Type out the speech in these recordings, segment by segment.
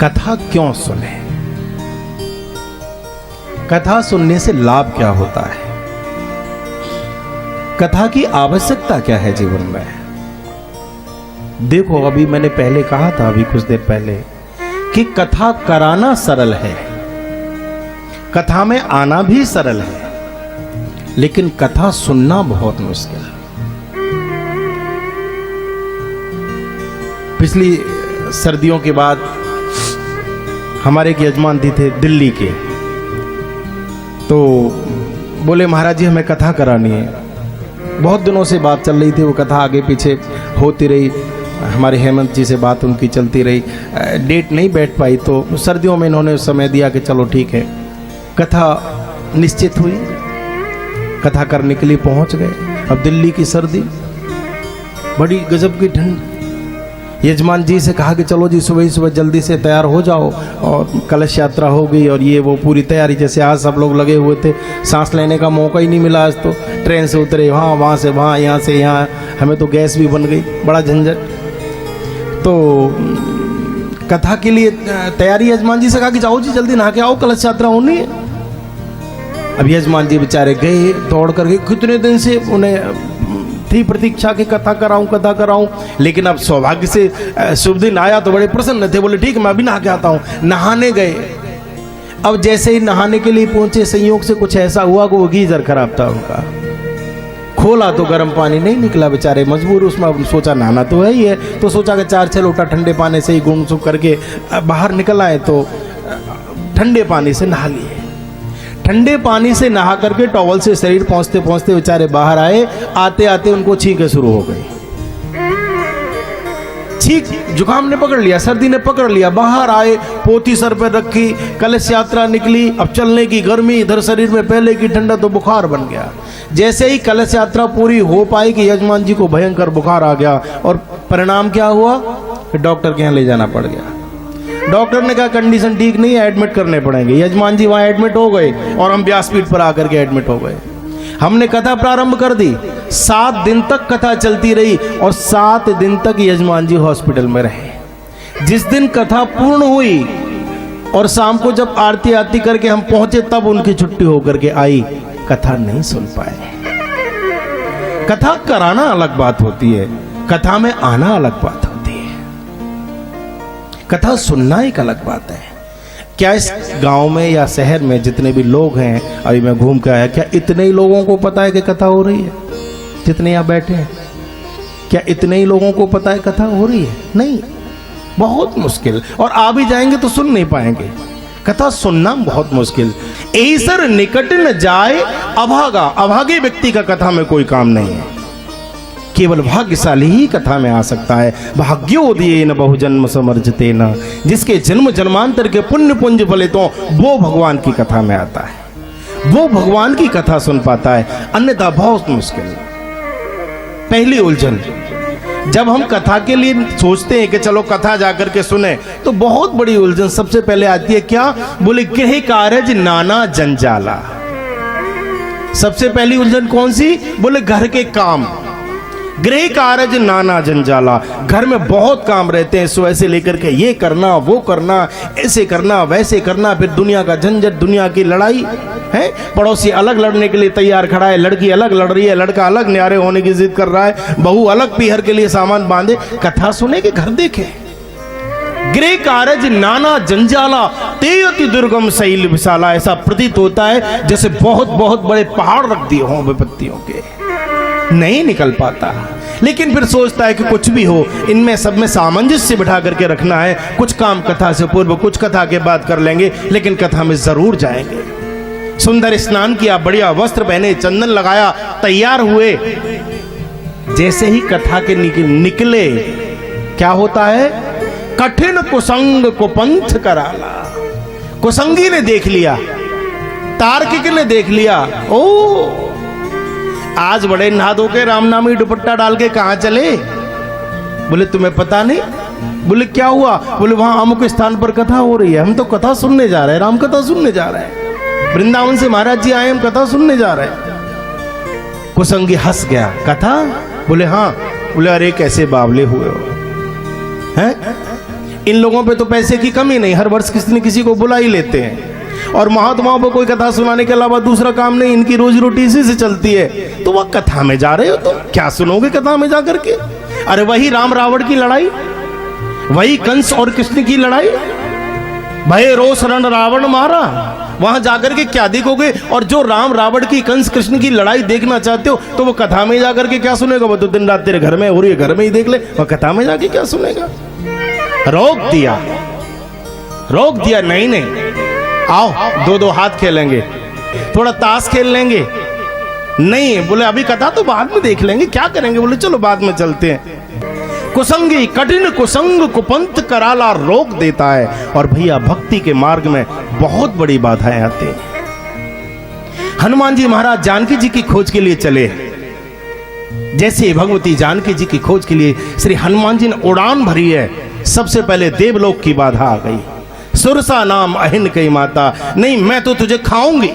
कथा क्यों सुने, कथा सुनने से लाभ क्या होता है, कथा की आवश्यकता क्या है जीवन में। देखो, अभी मैंने पहले कहा था, अभी कुछ देर पहले, कि कथा कराना सरल है, कथा में आना भी सरल है, लेकिन कथा सुनना बहुत मुश्किल है। पिछली सर्दियों के बाद हमारे एक यजमान जी थे दिल्ली के, तो बोले महाराज जी हमें कथा करानी है। बहुत दिनों से बात चल रही थी, वो कथा आगे पीछे होती रही, हमारे हेमंत जी से बात उनकी चलती रही, डेट नहीं बैठ पाई। तो सर्दियों में इन्होंने समय दिया कि चलो ठीक है, कथा निश्चित हुई, कथा करने के लिए पहुंच गए। अब दिल्ली की सर्दी, बड़ी गजब की ठंड। यजमान जी से कहा कि चलो जी सुबह ही सुबह जल्दी से तैयार हो जाओ, और कलश यात्रा हो गई और ये वो पूरी तैयारी। जैसे आज सब लोग लगे हुए थे, सांस लेने का मौका ही नहीं मिला। आज तो ट्रेन से उतरे, वहाँ से वहाँ, यहाँ से यहाँ, हमें तो गैस भी बन गई, बड़ा झंझट। तो कथा के लिए तैयारी, यजमान जी से कहा कि जाओ जी जल्दी नहा के आओ, कलश यात्रा होनी है। अब यजमान जी बेचारे गए, दौड़ कर गए। कितने दिन से उन्हें थी प्रतीक्षा की कथा कराऊं, लेकिन अब सौभाग्य से शुभ दिन आया तो बड़े प्रसन्न थे। बोले ठीक है, मैं अभी नहा के आता हूँ। नहाने गए। अब जैसे ही नहाने के लिए पहुंचे, संयोग से कुछ ऐसा हुआ कि वो गीजर खराब था उनका। खोला तो गर्म पानी नहीं निकला, बेचारे मजबूर। उसमें सोचा नहाना तो है ही है, तो सोचा कि 4-6 लोटा ठंडे पानी से ही गुण सुख करके बाहर निकल आए। तो ठंडे पानी से नहा लिए। ठंडे पानी से नहा करके टॉवल से शरीर पहुंचते पहुंचते बेचारे बाहर आए। आते आते उनको छींकें शुरू हो गई। छींक, जुकाम ने पकड़ लिया, सर्दी ने पकड़ लिया। बाहर आए, पोथी सर पर रखी, कलश यात्रा निकली। अब चलने की गर्मी, इधर शरीर में पहले की ठंडा, तो बुखार बन गया। जैसे ही कलश यात्रा पूरी हो पाई कि यजमान जी को भयंकर बुखार आ गया, और परिणाम क्या हुआ कि डॉक्टर के यहाँ ले जाना पड़ गया। डॉक्टर ने कहा कंडीशन ठीक नहीं है, एडमिट करने पड़ेंगे। यजमान जी वहां एडमिट हो गए और हम व्यासपीठ पर आकर के एडमिट हो गए। हमने कथा प्रारंभ कर दी, 7 दिन तक कथा चलती रही, और 7 दिन तक यजमान जी हॉस्पिटल में रहे। जिस दिन कथा पूर्ण हुई और शाम को जब आरती आरती करके हम पहुंचे, तब उनकी छुट्टी होकर के आई। कथा नहीं सुन पाए। कथा कराना अलग बात होती है, कथा में आना अलग बात होती है। कथा सुनना एक अलग बात है। क्या इस गांव में या शहर में जितने भी लोग हैं, अभी मैं घूम के आया, क्या इतने ही लोगों को पता है कि कथा हो रही है? जितने यहाँ बैठे हैं, क्या इतने ही लोगों को पता है कथा हो रही है? नहीं, बहुत मुश्किल। और आ भी जाएंगे तो सुन नहीं पाएंगे। कथा सुनना बहुत मुश्किल। ऐसर निकट न जाए अभागा, अभागे व्यक्ति का कथा में कोई काम नहीं है। केवल भाग्यशाली ही कथा में आ सकता है। भाग्योदये न बहुजन्म समर्जते न, जिसके जन्म जन्मांतर के पुण्य पुंज फलितों, वो भगवान की कथा में आता है, वो भगवान की कथा सुन पाता है, अन्यथा बहुत मुश्किल। पहली उलझन, जब हम कथा के लिए सोचते हैं कि चलो कथा जाकर के सुने, तो बहुत बड़ी उलझन सबसे पहले आती है। क्या? बोले गृह कारज नाना जंजाला। सबसे पहली उलझन कौन सी? बोले घर के काम। गृह कारज नाना जंजाला, घर में बहुत काम रहते हैं, सुबह से लेकर के ये करना वो करना, ऐसे करना वैसे करना, फिर दुनिया का झंझट, दुनिया की लड़ाई है। पड़ोसी अलग लड़ने के लिए तैयार खड़ा है, लड़की अलग लड़ रही है, लड़का अलग न्यारे होने की जिद कर रहा है, बहू अलग पीहर के लिए सामान बांधे। कथा सुने के घर देखे। गृह कारज नाना जंजाला, ते अति दुर्गम शैल विशाला। ऐसा प्रतीत होता है जैसे बहुत बहुत बड़े पहाड़ रख दिए हों विपत्तियों के, नहीं निकल पाता। लेकिन फिर सोचता है कि कुछ भी हो, इनमें सब में सामंजस्य बिठा करके रखना है। कुछ काम कथा से पूर्व, कुछ कथा के बाद कर लेंगे, लेकिन कथा में जरूर जाएंगे। सुंदर स्नान किया, बढ़िया वस्त्र पहने, चंदन लगाया, तैयार हुए। जैसे ही कथा के निकले, क्या होता है? कठिन कुसंग को पंथ कराला। कुसंगी ने देख लिया, तार्किक ने देख लिया, ओ आज बड़े नहा धो के रामनामी दुपट्टा डाल के कहां चले? बोले तुम्हें पता नहीं? बोले क्या हुआ? बोले वहां अमुक स्थान पर कथा हो रही है, हम तो कथा सुनने जा रहे हैं, राम कथा सुनने जा रहे हैं, वृंदावन से महाराज जी आए, हम कथा सुनने जा रहे हैं। कुसंगी हंस गया। कथा? बोले हाँ। बोले अरे कैसे बावले हुए हो हैं? इन लोगों पे तो पैसे की कमी नहीं, हर वर्ष किसी न किसी को बुला ही लेते हैं। और महात्माओं को कोई कथा सुनाने के अलावा दूसरा काम नहीं, इनकी रोजी रोटी इसी से चलती है। तो वह कथा में जा रहे हो तो क्या सुनोगे कथा में जा करके? अरे वही राम रावण की लड़ाई, वही कंस और कृष्ण की लड़ाई, भय रोष रण रावण मारा, वहां जाकर के क्या देखोगे? और जो राम रावण की कंस कृष्ण की लड़ाई देखना चाहते हो तो वो कथा में जाकर के क्या सुनेगा? वो तो दिन रात तेरे घर में हो रही है, घर में ही देख ले, वह कथा में जाके क्या सुनेगा? रोक दिया, रोक दिया। नहीं नहीं, आओ दो दो हाथ खेलेंगे, थोड़ा ताश खेल लेंगे। नहीं, बोले अभी कथा तो बाद में देख लेंगे, क्या करेंगे? बोले चलो बाद में चलते हैं। कुसंगी कठिन कुसंग कुपंथ कराला रोक देता है। और भैया भक्ति के मार्ग में बहुत बड़ी बाधाएं आती हैं। हनुमान जी महाराज जानकी जी की खोज के लिए चले। जैसे भगवती जानकी जी की खोज के लिए श्री हनुमान जी ने उड़ान भरी है, सबसे पहले देवलोक की बाधा आ गई। सुरसा नाम अहिन कई माता, नहीं मैं तो तुझे खाऊंगी।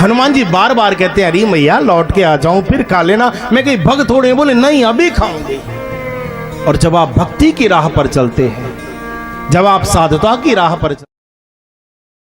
हनुमान जी बार बार कहते हैं अरे मैया लौट के आ जाऊं फिर खा लेना, मैं कहीं भग थोड़े। बोले नहीं अभी खाऊंगी। और जब आप भक्ति की राह पर चलते हैं, जब आप साधुता की राह पर